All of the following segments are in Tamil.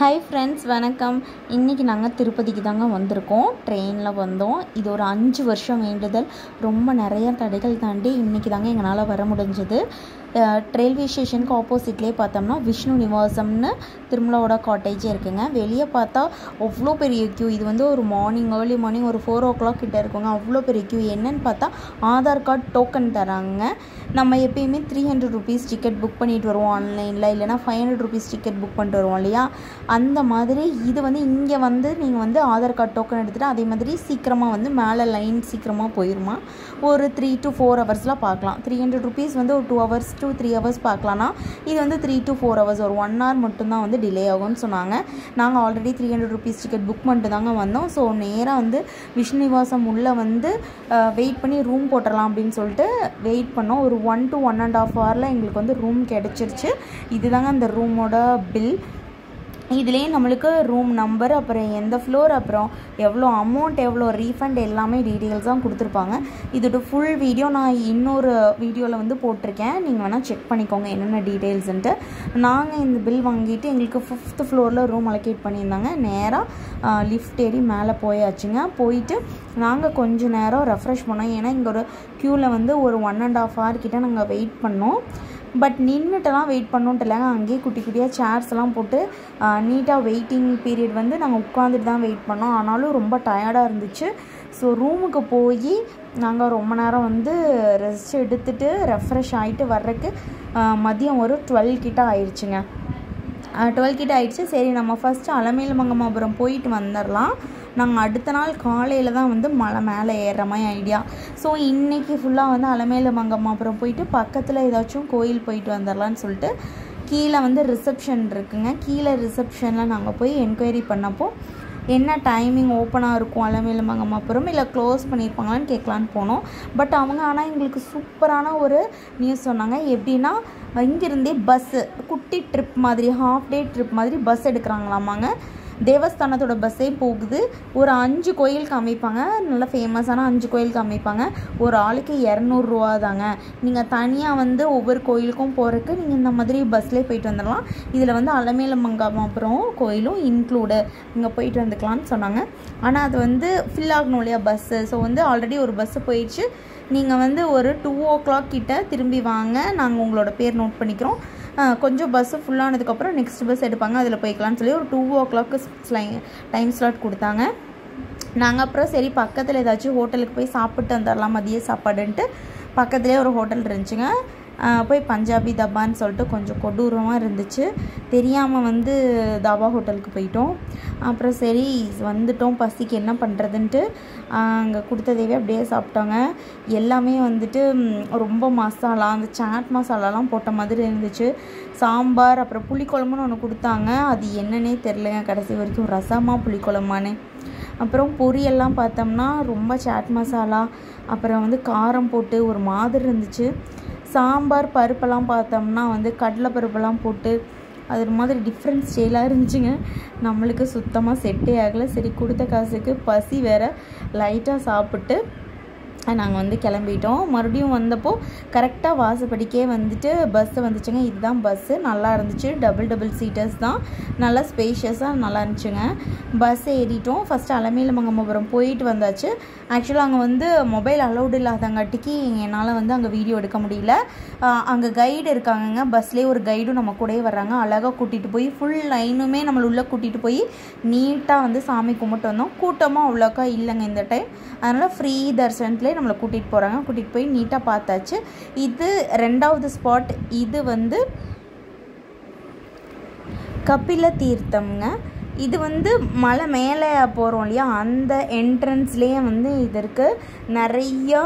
Hi friends, வணக்கம். இன்னைக்கு நாங்க திருப்பதிக்கு தாங்க வந்திருக்கோம். ட்ரெயின்ல வந்தோம். இது ஒரு 5 வருஷம் வேண்டுதல். ரொம்ப நிறைய தடைகள் தாண்டி இன்னைக்கு தாங்க எங்களால வர முடிஞ்சது. ரயில்வே ஸ்டேஷனுக்கு ஆப்போசிட்லேயே பார்த்தோம்னா விஷ்ணு நிவாசம்னு திருமலாவோட காட்டேஜே இருக்குங்க. வெளியே பார்த்தா அவ்வளோ பெரிய க்யூ. இது வந்து ஒரு ஏர்லி மார்னிங் ஒரு 4 o'clock கிட்ட இருக்குங்க. அவ்வளோ பெரிய க்யூ. என்னன்னு பார்த்தா ஆதார் கார்டு டோக்கன் தராங்க. நம்ம எப்பயுமே 300 rupees டிக்கெட் புக் பண்ணிட்டு வருவோம் ஆன்லைனில், இல்லைனா 500 rupees டிக்கெட் புக் பண்ணிட்டு வருவோம் இல்லையா, அந்த மாதிரி இது வந்து இங்கே வந்து நீங்கள் வந்து ஆதார் கார்டு டோக்கன் எடுத்துகிட்டு அதே மாதிரி சீக்கிரமாக வந்து மேலே லைன் சீக்கிரமாக போயிடுமா. ஒரு 3 to 4 hours பார்க்கலாம். 300 rupees வந்து ஒரு 2 hours to 3 hours பார்க்கலான்னா இது வந்து 3 to 4 hours ஒரு 1 hour மட்டும்தான் வந்து டிலே ஆகும்னு சொன்னாங்க. நாங்கள் ஆல்ரெடி 300 rupees டிக்கெட் புக் பண்ணிட்டு தாங்க வந்தோம். ஸோ நேராக வந்து விஷ்ணு நிவாசம் உள்ளே வந்து வெயிட் பண்ணி ரூம் போட்டுடலாம் அப்படின்னு சொல்லிட்டு வெயிட் பண்ணோம். ஒரு 1 to 1.5 hour எங்களுக்கு வந்து ரூம் கிடச்சிருச்சு. இதுதாங்க அந்த ரூமோட பில். இதுலேயே நம்மளுக்கு ரூம் நம்பர், அப்புறம் எந்த ஃப்ளோர், அப்புறம் எவ்வளோ அமௌண்ட், எவ்வளோ ரீஃபண்ட் எல்லாமே டீட்டெயில்ஸாக கொடுத்துருப்பாங்க. இதோட ஃபுல் வீடியோ நான் இன்னொரு வீடியோவில் வந்து போட்டிருக்கேன். நீங்கள் வேணால் செக் பண்ணிக்கோங்க என்னென்ன டீட்டெயில்ஸுன்ட்டு. நாங்கள் இந்த பில் வாங்கிட்டு எங்களுக்கு 5th floor ரூம் அலோகேட் பண்ணியிருந்தாங்க. நேராக லிஃப்ட் ஏறி மேலே போயாச்சுங்க. போயிட்டு நாங்கள் கொஞ்சம் நேரம் ரெஃப்ரெஷ் பண்ணோம். ஏன்னா இங்கே ஒரு க்யூவில் வந்து ஒரு 1.5 hour கிட்டே நாங்கள் வெயிட் பண்ணோம். பட் நின்றுட்டெல்லாம் வெயிட் பண்ணோன்ட்டு இல்லைங்க, அங்கேயே குட்டி குட்டியாக சேர்ஸ்லாம் போட்டு நீட்டாக வெயிட்டிங் பீரியட் வந்து நாங்கள் உட்காந்துட்டு தான் வெயிட் பண்ணோம். ஆனாலும் ரொம்ப டயர்டாக இருந்துச்சு. ஸோ ரூமுக்கு போய் நாங்கள் ரொம்ப நேரம் வந்து ரெஸ்ட் எடுத்துகிட்டு ரெஃப்ரெஷ் ஆகிட்டு வர்றதுக்கு மதியம் ஒரு 12 கிட்ட ஆயிடுச்சுங்க. 12 கிட்ட ஆயிடுச்சு. சரி, நம்ம ஃபஸ்ட்டு அலமேலு மங்கமாபுரம் போயிட்டு வந்துடலாம். நாங்கள் அடுத்த நாள் காலையில் தான் வந்து மலை மேலே ஏறுற மாதிரி ஐடியா. ஸோ இன்றைக்கி ஃபுல்லாக வந்து அலமேலு மங்கமாபுரம் போயிட்டு பக்கத்தில் ஏதாச்சும் கோயில் போயிட்டு வந்துடலான்னு சொல்லிட்டு கீழே வந்து ரிசப்ஷன் இருக்குங்க. கீழே ரிசப்ஷனில் நாங்கள் போய் என்கொயரி பண்ணப்போ என்ன டைமிங் ஓப்பனாக இருக்கும் அலமேலு மங்கமாபுரம், இல்லை க்ளோஸ் பண்ணியிருப்பாங்களான்னு கேட்கலான்னு போனோம். பட் அவங்க ஆனால் எங்களுக்கு சூப்பரான ஒரு நியூஸ் சொன்னாங்க. எப்படின்னா இங்கேருந்தே பஸ்ஸு குட்டி ட்ரிப் மாதிரி, ஹாஃப் டே ட்ரிப் மாதிரி பஸ் எடுக்கிறாங்களாமாங்க. தேவஸ்தானத்தோட பஸ்ஸே போகுது. ஒரு 5 கோயில் காமிப்பாங்க. நல்லா ஃபேமஸான 5 கோயில் காமிப்பாங்க. ஒரு ஆளுக்கு 200 ரூபா தாங்க. நீங்கள் தனியாக வந்து ஒவ்வொரு கோயிலுக்கும் போகிறதுக்கு நீங்கள் இந்த மாதிரி பஸ்லேயே போயிட்டு வந்துடலாம். இதில் வந்து அலமேலு மங்கமாபுரம் கோயிலும் இன்க்ளூடு, நீங்கள் போயிட்டு வந்துக்கலான்னு சொன்னாங்க. ஆனால் அது வந்து ஃபில் ஆகணும் இல்லையா பஸ்ஸு. ஸோ வந்து ஆல்ரெடி ஒரு பஸ்ஸு போயிடுச்சு. நீங்கள் வந்து ஒரு 2 o'clock கிட்ட திரும்பி வாங்க, நாங்கள் உங்களோட பேர் நோட் பண்ணிக்கிறோம். கொஞ்சம் பஸ்ஸு ஃபுல்லானதுக்கப்புறம் நெக்ஸ்ட் பஸ் எடுப்பாங்க, அதில் போய்க்கலான்னு சொல்லி ஒரு 2 o'clock டைம் ஸ்லாட் கொடுத்தாங்க. நாங்கள் அப்புறம் சரி பக்கத்தில் ஏதாச்சும் ஹோட்டலுக்கு போய் சாப்பிட்டு வந்துடலாம் மதிய சாப்பாடுன்ட்டு பக்கத்துலேயே ஒரு ஹோட்டல் இருந்துச்சுங்க. போய் பஞ்சாபி தபான்னு சொல்லிட்டு கொஞ்சம் கொடூரமாக இருந்துச்சு. தெரியாமல் வந்து தாபா ஹோட்டலுக்கு போயிட்டோம். அப்புறம் சரி வந்துட்டோம், பசிக்கு என்ன பண்ணுறதுன்ட்டு அங்கே கொடுத்ததேவே அப்படியே சாப்பிட்டோங்க. எல்லாமே வந்துட்டு ரொம்ப மசாலா, அந்த சாட் மசாலாலாம் போட்ட மாதிரி இருந்துச்சு. சாம்பார், அப்புறம் புளிக்குழம்புன்னு ஒன்று கொடுத்தாங்க. அது என்னன்னே தெரிலங்க கடைசி வரைக்கும், ரசமா புளிக்குழம்பான்னு. அப்புறம் பொரியெல்லாம் பார்த்தோம்னா ரொம்ப சாட் மசாலா, அப்புறம் வந்து காரம் போட்டு ஒரு மாதிரி இருந்துச்சு. சாம்பார் பருப்பெல்லாம் பார்த்தோம்னா வந்து கடலை பருப்பெல்லாம் போட்டு அது ஒரு மாதிரி டிஃப்ரெண்ட் ஸ்டைலாக இருந்துச்சுங்க. நம்மளுக்கு சுத்தமாக செட்டே ஆகலை. சரி கொடுத்த காசுக்கு பசி வேறு, லைட்டாக சாப்பிட்டு நாங்கள் வந்து கிளம்பிட்டோம். மறுபடியும் வந்தப்போ கரெக்டாக வாசப்படிக்கே வந்துட்டு பஸ்ஸு வந்துச்சுங்க. இதுதான் பஸ்ஸு. நல்லா இருந்துச்சு. டபுள் சீட்டர்ஸ் தான், நல்லா ஸ்பேஷியஸாக நல்லா இருந்துச்சுங்க. பஸ் ஏறிட்டோம். ஃபஸ்ட்டு அலமேலு மங்கமாபுரம் போயிட்டு வந்தாச்சு. ஆக்சுவலாக அங்கே வந்து மொபைல் அலௌடு இல்லாதங்காட்டிக்கு என்னால் வந்து அங்கே வீடியோ எடுக்க முடியல. அங்கே கைடு இருக்காங்கங்க, பஸ்லேயே ஒரு கைடும் நம்ம கூடயே வர்றாங்க. அழகாக கூட்டிகிட்டு போய் ஃபுல் லைனுமே நம்மளை உள்ளே கூட்டிகிட்டு போய் நீட்டாக வந்து சாமி கும்பிட்டு வந்தோம். கூட்டமாக அவ்வளோக்கா இல்லைங்க இந்த டைம். அதனால் ஃப்ரீ தரிசனத்துலேயே நம்மளை கூட்டிகிட்டு போகிறாங்க. கூட்டிகிட்டு போய் நீட்டாக பார்த்தாச்சு. இது 2வது ஸ்பாட். இது வந்து கபில தீர்த்தம்ங்க. இது வந்து மலை மேலே போகிறோம் இல்லையா, அந்த என்ட்ரன்ஸ்லேயே வந்து இது இருக்குது. நிறையா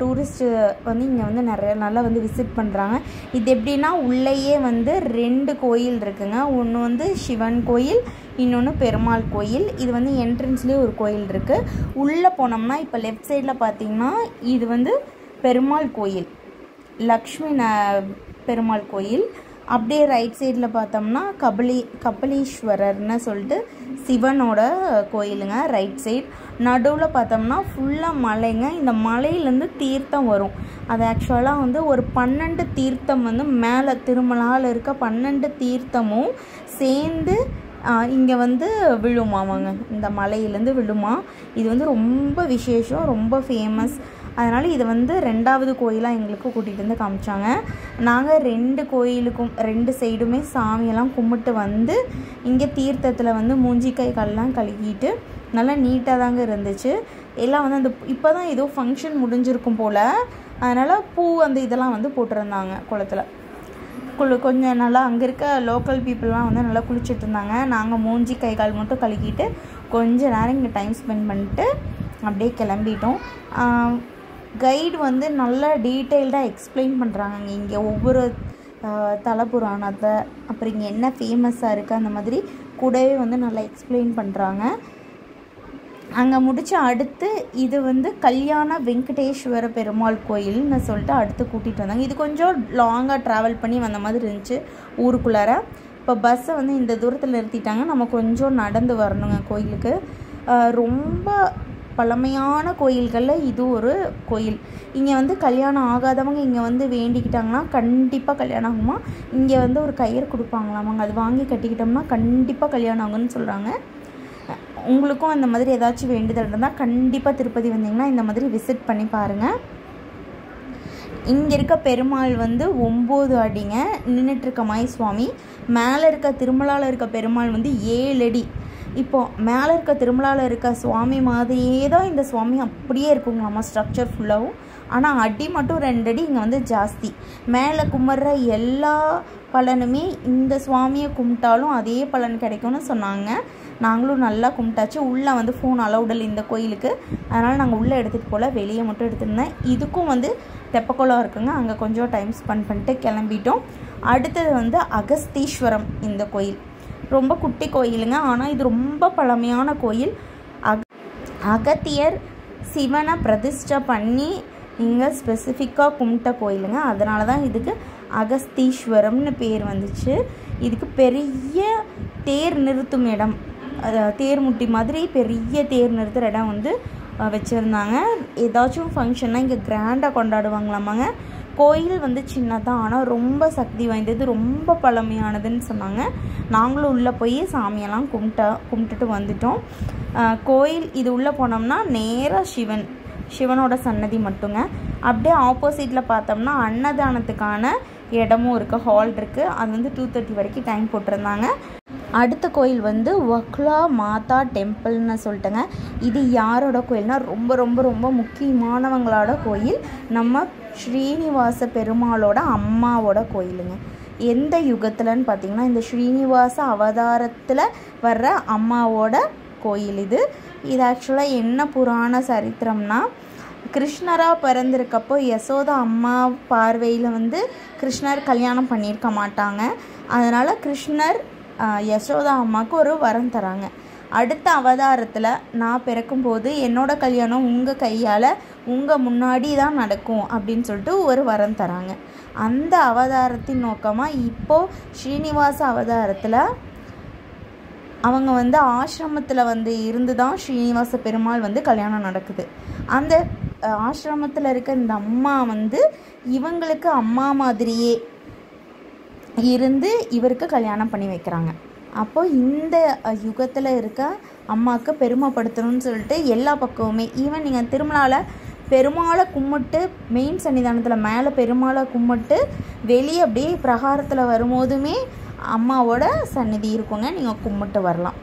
டூரிஸ்ட்டு வந்து இங்கே வந்து நல்லா வந்து விசிட் பண்ணுறாங்க. இது எப்படின்னா உள்ளேயே வந்து 2 கோயில் இருக்குங்க. ஒன்று வந்து சிவன் கோயில், இன்னொன்று பெருமாள் கோயில். இது வந்து என்ட்ரன்ஸ்லேயே ஒரு கோயில் இருக்குது. உள்ளே போனோம்னா இப்போ லெஃப்ட் சைடில் பார்த்திங்கன்னா இது வந்து பெருமாள் கோயில், லக்ஷ்மி பெருமாள் கோயில். அப்படியே ரைட் சைடில் பார்த்தோம்னா கபலீஸ்வரர்னு சொல்லிட்டு சிவனோட கோயிலுங்க ரைட் சைடு. நடுவில் பார்த்தோம்னா ஃபுல்லாக மலைங்க. இந்த மலையிலேருந்து தீர்த்தம் வரும். அது ஆக்சுவலாக வந்து ஒரு 12 தீர்த்தம் வந்து மேலே திருமலாவில் இருக்க 12 தீர்த்தமும் சேர்ந்து இங்கே வந்து விழுமாவாங்க, இந்த மலையிலேருந்து விழுமா. இது வந்து ரொம்ப விசேஷம், ரொம்ப ஃபேமஸ். அதனால் இதை வந்து 2வது கோயிலாக எங்களுக்கு கூட்டிகிட்டு வந்து காமிச்சாங்க. நாங்கள் 2 கோயிலுக்கும் 2 சைடுமே சாமியெல்லாம் கும்பிட்டு வந்து இங்கே தீர்த்தத்தில் வந்து மூஞ்சி கை கால்லாம் கழுகிட்டு நல்லா நீட்டாக தாங்க இருந்துச்சு. எல்லாம் வந்து அந்த இப்போ தான் ஏதோ ஃபங்க்ஷன் முடிஞ்சிருக்கும் போல், அதனால் பூ அந்த இதெல்லாம் வந்து போட்டிருந்தாங்க குளத்தில். கொஞ்சம் நல்லா அங்கே இருக்க லோக்கல் பீப்புளெலாம் வந்து நல்லா குளிச்சுட்டு இருந்தாங்க. நாங்கள் மூஞ்சி கை கால் மட்டும் கழுகிட்டு கொஞ்ச நேரம் இங்கே டைம் ஸ்பெண்ட் பண்ணிட்டு அப்படியே கிளம்பிட்டோம். கைடு வந்து நல்லா டீட்டெயில்டாக எக்ஸ்பிளைன் பண்ணுறாங்க இங்கே ஒவ்வொரு தல புராணத்தை, அப்புறம் இங்கே என்ன ஃபேமஸாக இருக்குது அந்த மாதிரி கூடவே வந்து நல்லா எக்ஸ்பிளைன் பண்ணுறாங்க. அங்கே முடிச்ச அடுத்து இது வந்து கல்யாண வெங்கடேஸ்வர பெருமாள் கோயில்னு சொல்லிட்டு அடுத்து கூட்டிகிட்டு வந்தாங்க. இது கொஞ்சம் லாங்காக ட்ராவல் பண்ணி வந்த மாதிரி இருந்துச்சு ஊருக்குள்ளார. இப்போ பஸ்ஸை வந்து இந்த தூரத்தில் நிறுத்திட்டாங்க, நம்ம கொஞ்சம் நடந்து வரணுங்க கோயிலுக்கு. ரொம்ப பழமையான கோயில்களில் இது ஒரு கோயில். இங்கே வந்து கல்யாணம் ஆகாதவங்க இங்கே வந்து வேண்டிக்கிட்டாங்கன்னா கண்டிப்பாக கல்யாணம் ஆகுமா. இங்கே வந்து ஒரு கயிறு கொடுப்பாங்களாமாங்க, அது வாங்கி கட்டிக்கிட்டோம்னா கண்டிப்பாக கல்யாணம் ஆகுன்னு சொல்கிறாங்க. உங்களுக்கும் அந்த மாதிரி ஏதாச்சும் வேண்டுதல் இருந்தால் கண்டிப்பாக திருப்பதி வந்தீங்கன்னா இந்த மாதிரி விசிட் பண்ணி பாருங்கள். இங்கே இருக்க பெருமாள் வந்து 9 அடிங்க நின்றுட்டுருக்க மாய் சுவாமி. மேலே இருக்க திருமலாவில் இருக்க பெருமாள் வந்து 7 அடி. இப்போது மேலே இருக்க திருமலாவில் இருக்க சுவாமி மாதிரியே தான் இந்த சுவாமி அப்படியே இருக்குங்களாம்மா ஸ்ட்ரக்சர் ஃபுல்லாகவும். ஆனால் அடி மட்டும் 2 அடி இங்கே வந்து ஜாஸ்தி. மேலே கும்பிட்ற எல்லா பலனுமே இந்த சுவாமியை கும்பிட்டாலும் அதே பலன் கிடைக்கும்னு சொன்னாங்க. நாங்களும் நல்லா கும்பிட்டாச்சு. உள்ளே வந்து ஃபோன் அலௌடல் இந்த கோயிலுக்கு, அதனால் நாங்கள் உள்ளே எடுத்துகிட்டு போகல, வெளியே மட்டும் எடுத்துருந்தேன். இதுக்கும் வந்து தெப்பக்குளம் இருக்குங்க, அங்கே கொஞ்சம் டைம் ஸ்பெண்ட் பண்ணிட்டு கிளம்பிட்டோம். அடுத்தது வந்து அகஸ்தீஸ்வரம். இந்த கோயில் ரொம்ப குட்டி கோயிலுங்க, ஆனால் இது ரொம்ப பழமையான கோயில். அகத்தியர் சிவனை பிரதிஷ்டை பண்ணி இங்கே ஸ்பெசிஃபிக்காக கும்பிட்ட கோயிலுங்க. அதனால தான் இதுக்கு அகஸ்தீஸ்வரம்னு பேர் வந்துச்சு. இதுக்கு பெரிய தேர் நிறுத்தும் இடம், தேர் முட்டி மாதிரி பெரிய தேர் நிறுத்துகிற இடம் வந்து வச்சுருந்தாங்க. ஏதாச்சும் ஃபங்க்ஷன்னா இங்கே கிராண்டாக கொண்டாடுவாங்களாமாங்க. கோயில் வந்து சின்னதான், ஆனால் ரொம்ப சக்தி வாய்ந்தது, ரொம்ப பழமையானதுன்னு சொன்னாங்க. நாங்களும் உள்ளே போய் சாமியெல்லாம் கும்பிட்டுட்டு வந்துட்டோம். கோயில் இது உள்ளே போனோம்னா நேராக சிவனோட சன்னதி மட்டுங்க. அப்படியே ஆப்போசிட்டில் பார்த்தோம்னா அன்னதானத்துக்கான இடமும் இருக்குது, ஹால் இருக்குது. அது வந்து 2:30 வரைக்கும் டைம் போட்டிருந்தாங்க. அடுத்த கோயில் வந்து வக்லா மாதா டெம்பிள்னு சொல்லிட்டுங்க. இது யாரோட கோயில்னா ரொம்ப ரொம்ப ரொம்ப முக்கியமானவங்களோட கோயில். நம்ம ஸ்ரீனிவாச பெருமாளோட அம்மாவோட கோயிலுங்க. எந்த யுகத்தில்னு பார்த்திங்கன்னா இந்த ஸ்ரீனிவாச அவதாரத்தில் வர்ற அம்மாவோட கோயில் இது. இது ஆக்சுவலாக என்ன புராண சரித்திரம்னா, கிருஷ்ணராக பிறந்திருக்கப்போ யசோதா அம்மா பார்வையில் வந்து கிருஷ்ணர் கல்யாணம் பண்ணியிருக்க மாட்டாங்க. அதனால் கிருஷ்ணர் யசோதா அம்மாவுக்கு ஒரு வரம் தராங்க. அடுத்த அவதாரத்தில் நான் பிறக்கும்போது என்னோடய கல்யாணம் உங்கள் கையால் உங்கள் முன்னாடி தான் நடக்கும் அப்படின்னு சொல்லிட்டு ஒரு வரம் தராங்க. அந்த அவதாரத்தின் நோக்கமாக இப்போது ஸ்ரீனிவாச அவதாரத்தில் அவங்க வந்து ஆசிரமத்தில் வந்து இருந்து தான் ஸ்ரீனிவாச பெருமாள் வந்து கல்யாணம் நடக்குது. அந்த ஆசிரமத்தில் இருக்க இந்த அம்மா வந்து இவங்களுக்கு அம்மா மாதிரியே இருந்து இவருக்கு கல்யாணம் பண்ணி வைக்கிறாங்க. அப்போது இந்த யுகத்தில் இருக்க அம்மாவுக்கு பெருமைப்படுத்தணும்னு சொல்லிட்டு எல்லா பக்கமுமே ஈவன் நீங்கள் திருமலாவில் பெருமாளை கும்பிட்டு மெயின் சன்னிதானத்தில் மேலே பெருமாளை கும்பிட்டு வெளியே அப்படியே பிரகாரத்தில் வரும்போதுமே அம்மாவோட சன்னதி இருக்குங்க, நீங்கள் கும்பிட்டு வரலாம்.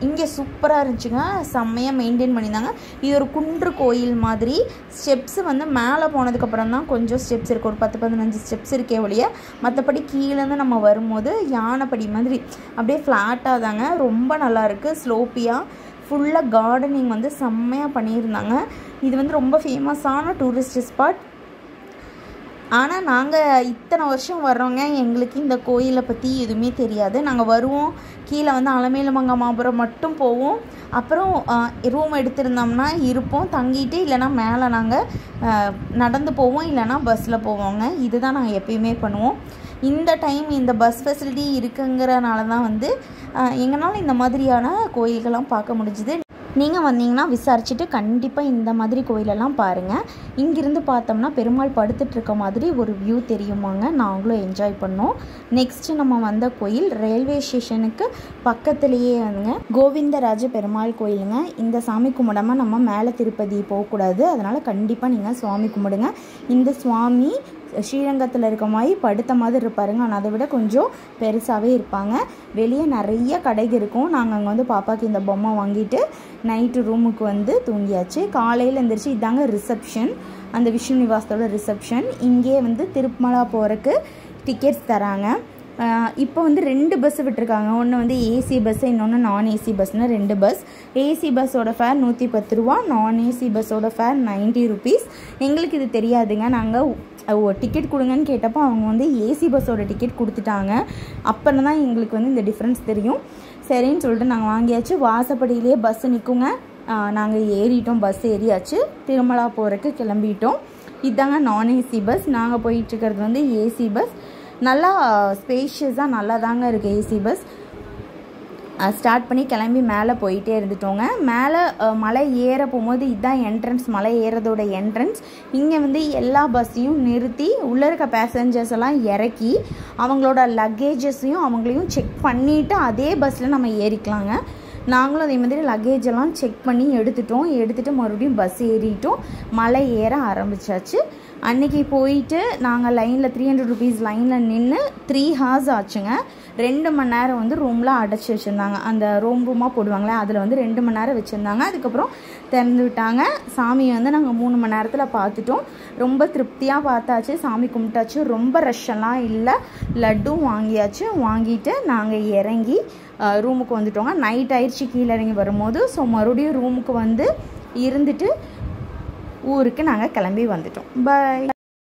இங்கே சூப்பராக இருந்துச்சுங்க, செம்மையாக மெயின்டைன் பண்ணியிருந்தாங்க. இது ஒரு குன்று கோயில் மாதிரி. ஸ்டெப்ஸு வந்து மேலே போனதுக்கப்புறம் தான் கொஞ்சம் ஸ்டெப்ஸ் இருக்குது, ஒரு 10-15 ஸ்டெப்ஸ் இருக்கே ஒழிய மற்றபடி கீழேருந்து நம்ம வரும்போது யானைப்படி மாதிரி அப்படியே ஃப்ளாட்டாக தாங்க. ரொம்ப நல்லாயிருக்கு, ஸ்லோப்பியாக ஃபுல்லாக கார்டனிங் வந்து செம்மையாக பண்ணியிருந்தாங்க. இது வந்து ரொம்ப ஃபேமஸான டூரிஸ்ட் ஸ்பாட். ஆனால் நாங்கள் இத்தனை வருஷம் வர்றோங்க, எங்களுக்கு இந்த கோயிலை பற்றி எதுவுமே தெரியாது. நாங்கள் வருவோம், கீழே வந்து அலமேலுமங்கை மாபுரம் மட்டும் போவோம், அப்புறம் ரூம் எடுத்திருந்தோம்னா இருப்போம், தங்கிட்டு இல்லைனா மேலே நாங்கள் நடந்து போவோம், இல்லைனா பஸ்ஸில் போவோங்க. இதுதான் நாங்கள் எப்பயுமே பண்ணுவோம். இந்த டைம் இந்த பஸ் ஃபெசிலிட்டி இருக்குங்கிறனால தான் வந்து எங்களால் இந்த மாதிரியான கோயில்கள்லாம் பார்க்க முடிஞ்சுது. நீங்கள் வந்தீங்கன்னா விசாரிச்சுட்டு கண்டிப்பாக இந்த மாதிரி கோயிலெல்லாம் பாருங்கள். இங்கிருந்து பார்த்தோம்னா பெருமாள் படுத்துட்ருக்க மாதிரி ஒரு வியூ தெரியுமாங்க. நாங்களும் என்ஜாய் பண்ணோம். நெக்ஸ்ட்டு நம்ம வந்த கோயில் ரயில்வே ஸ்டேஷனுக்கு பக்கத்துலேயே வந்துங்க கோவிந்தராஜ பெருமாள் கோயிலுங்க. இந்த சாமி கும்பிடாமல் நம்ம மேலே திருப்பதி போகக்கூடாது. அதனால் கண்டிப்பாக நீங்கள் சுவாமி கும்பிடுங்க. இந்த சுவாமி ஸ்ரீரங்கத்தில் இருக்க மாதிரி படுத்த மாதிரி இருப்பாருங்க. ஆனால் அதை விட கொஞ்சம் பெருசாகவே இருப்பாங்க. வெளியே நிறைய கடைகள் இருக்கும். நாங்கள் அங்கே வந்து பாப்பாவுக்கு இந்த பொம்மை வாங்கிட்டு நைட்டு ரூமுக்கு வந்து தூங்கியாச்சு. காலையில் எழுந்திரிச்சு இதாங்க ரிசப்ஷன், அந்த விஷ்ணு நிவாசத்தோட ரிசப்ஷன். இங்கே வந்து திருமலா போகிறதுக்கு டிக்கெட்ஸ் தராங்க. இப்போ வந்து 2 பஸ் விட்டுருக்காங்க. ஒன்று வந்து ஏசி பஸ்ஸு, இன்னொன்று நான் ஏசி பஸ்னு 2 பஸ். ஏசி பஸ்ஸோட ஃபேர் 110 ரூபா, நான் ஏசி பஸ்ஸோட ஃபேர் 90 ருபீஸ். எங்களுக்கு இது தெரியாதுங்க. நாங்கள் டிக்கெட் கொடுங்கன்னு கேட்டப்போ அவங்க வந்து ஏசி பஸ்ஸோட டிக்கெட் கொடுத்துட்டாங்க. அப்புறம் தான் எங்களுக்கு வந்து இந்த டிஃப்ரென்ஸ் தெரியும். சரின்னு சொல்லிட்டு நாங்கள் வாங்கியாச்சு. வாசப்படியிலே பஸ்ஸு நிற்குங்க. நாங்கள் ஏறிட்டோம், பஸ் ஏறியாச்சு. திருமலா போகிறதுக்கு கிளம்பிட்டோம். இதுதாங்க நான் ஏசி பஸ். நாங்கள் போயிட்டுருக்கிறது வந்து ஏசி பஸ். நல்லா ஸ்பேஷியஸாக நல்லா தாங்க இருக்குது ஏசி பஸ். ஸ்டார்ட் பண்ணி கிளம்பி மேலே போயிட்டே இருந்துட்டோங்க. மேலே மலை ஏற போகும்போது இதுதான் என்ட்ரன்ஸ், மலை ஏறதோட என்ட்ரன்ஸ். இங்கே வந்து எல்லா பஸ்ஸையும் நிறுத்தி உள்ளே இருக்க பேசஞ்சர்ஸ் எல்லாம் இறக்கி அவங்களோட லக்கேஜஸையும் அவங்களையும் செக் பண்ணிவிட்டு அதே பஸ்ஸில் நம்ம ஏறிக்கலாங்க. நாங்களும் அதே மாதிரி லக்கேஜ் எல்லாம் செக் பண்ணி எடுத்துகிட்டு மறுபடியும் பஸ் ஏறிட்டோம். மலை ஏற ஆரம்பித்தாச்சு. அன்றைக்கி போயிட்டு நாங்கள் லைனில் 300 ருபீஸ் லைனில் நின்று 3 ஹார்ஸ் ஆச்சுங்க. 2 மணி நேரம் வந்து ரூமில் அடைச்சி வச்சுருந்தாங்க. அந்த ரூமாக போடுவாங்களே அதில் வந்து 2 மணி நேரம் வச்சுருந்தாங்க. அதுக்கப்புறம் திறந்து விட்டாங்க. சாமியை வந்து நாங்கள் 3 மணி நேரத்தில் பார்த்துட்டோம். ரொம்ப திருப்தியாக பார்த்தாச்சு, சாமி கும்பிட்டாச்சு. ரொம்ப ரஷ்ஷெல்லாம் இல்லை. லட்டும் வாங்கிட்டு நாங்கள் இறங்கி ரூமுக்கு வந்துட்டோங்க. நைட் ஆயிடுச்சு கீழே இறங்கி வரும்போது. ஸோ மறுபடியும் ரூமுக்கு வந்து இருந்துட்டு ஊருக்கு நாங்கள் கிளம்பி வந்துட்டோம். பாய்.